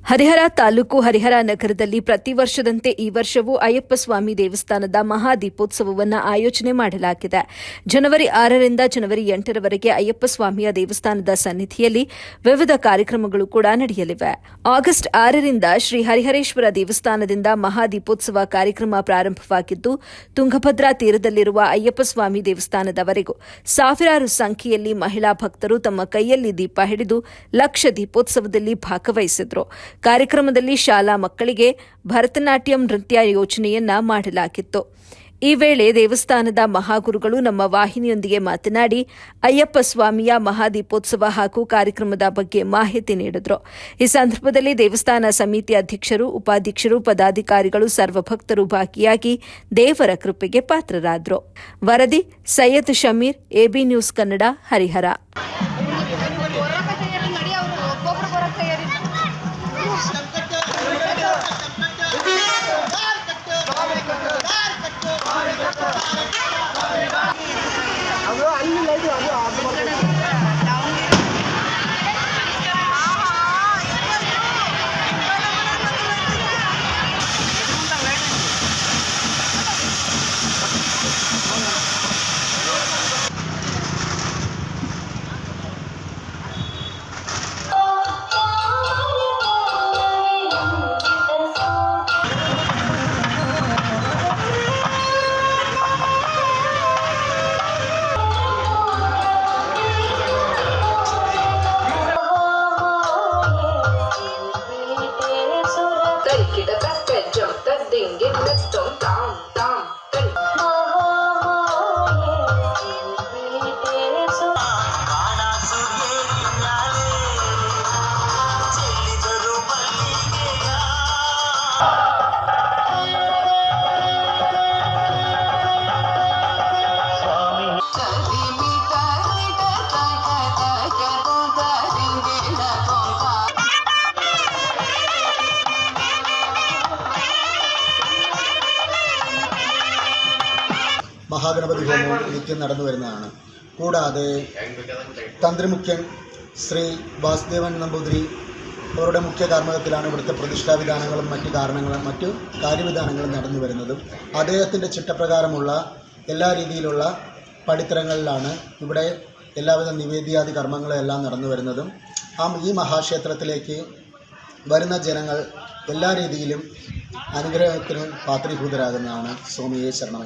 ಹರಿಹರ ತಾಲೂಕು ಹರಿಹರ ನಗರದಲ್ಲಿ ಪ್ರತಿ ವರ್ಷದಂತೆ ಈ ವರ್ಷವೂ ಅಯ್ಯಪ್ಪ ಸ್ವಾಮಿ ದೇವಸ್ಥಾನದ ಮಹಾದೀಪೋತ್ಸವವನ್ನು ಆಯೋಜನೆ ಮಾಡಲಾಗಿದೆ. ಜನವರಿ 6ರಿಂದ ಜನವರಿ 8ರವರೆಗೆ ಅಯ್ಯಪ್ಪ ಸ್ವಾಮಿಯ ದೇವಸ್ಥಾನದ ಸನ್ನಿಧಿಯಲ್ಲಿ ವಿವಿಧ ಕಾರ್ಯಕ್ರಮಗಳು ಕೂಡ ನಡೆಯಲಿವೆ. ಆಗಸ್ಟ್ 6ರಿಂದ ಶ್ರೀ ಹರಿಹರೇಶ್ವರ ದೇವಸ್ಥಾನದಿಂದ ಮಹಾದೀಪೋತ್ಸವ ಕಾರ್ಯಕ್ರಮ ಪ್ರಾರಂಭವಾಗಿದ್ದು, ತುಂಗಭದ್ರಾ ತೀರದಲ್ಲಿರುವ ಅಯ್ಯಪ್ಪ ಸ್ವಾಮಿ ದೇವಸ್ಥಾನದವರೆಗೂ ಸಾವಿರಾರು ಸಂಖ್ಯೆಯಲ್ಲಿ ಮಹಿಳಾ ಭಕ್ತರು ತಮ್ಮ ಕೈಯಲ್ಲಿ ದೀಪ ಹಿಡಿದು ಲಕ್ಷ ದೀಪೋತ್ಸವದಲ್ಲಿ ಭಾಗವಹಿಸಿದರು. ಕಾರ್ಯಕ್ರಮದಲ್ಲಿ ಶಾಲಾ ಮಕ್ಕಳಿಗೆ ಭರತನಾಟ್ಯಂ ನೃತ್ಯ ಯೋಜನೆಯನ್ನ ಮಾಡಲಾಗಿತ್ತು. ಈ ವೇಳೆ ದೇವಸ್ಥಾನದ ಮಹಾಗುರುಗಳು ನಮ್ಮ ವಾಹಿನಿಯೊಂದಿಗೆ ಮಾತನಾಡಿ ಅಯ್ಯಪ್ಪ ಸ್ವಾಮಿಯ ಮಹಾದೀಪೋತ್ಸವ ಹಾಗೂ ಕಾರ್ಯಕ್ರಮದ ಬಗ್ಗೆ ಮಾಹಿತಿ ನೀಡಿದರು. ಈ ಸಂದರ್ಭದಲ್ಲಿ ದೇವಸ್ಥಾನ ಸಮಿತಿ ಅಧ್ಯಕ್ಷರು, ಉಪಾಧ್ಯಕ್ಷರು, ಪದಾಧಿಕಾರಿಗಳು, ಸರ್ವಭಕ್ತರು ಭಾಗಿಯಾಗಿ ದೇವರ ಕೃಪೆಗೆ ಪಾತ್ರರಾದರು. ವರದಿ ಸೈಯದ್ ಶಮೀರ್, ಎಬಿ ನ್ಯೂಸ್ ಕನ್ನಡ, ಹರಿಹರ. മഹാഗണപതി ഹോമവും നിത്യം നടന്നു വരുന്നതാണ്. കൂടാതെ തന്ത്രിമുഖ്യൻ ശ്രീ വാസുദേവൻ നമ്പൂതിരി അവരുടെ മുഖ്യ കാർമ്മികത്തിലാണ് ഇവിടുത്തെ പ്രതിഷ്ഠാവിധാനങ്ങളും മറ്റു കാര്യവിധാനങ്ങളും നടന്നു വരുന്നതും. അദ്ദേഹത്തിൻ്റെ ചിട്ടപ്രകാരമുള്ള എല്ലാ രീതിയിലുള്ള പടിത്തരങ്ങളിലാണ് ഇവിടെ എല്ലാവിധ നിവേദ്യാദി കർമ്മങ്ങളെല്ലാം നടന്നു വരുന്നതും. ഈ മഹാക്ഷേത്രത്തിലേക്ക് വരുന്ന ജനങ്ങൾ എല്ലാ രീതിയിലും അനുഗ്രഹത്തിന് പാത്രീഭൂതരാകുന്നതാണ്. സ്വാമിയെ ശരണം.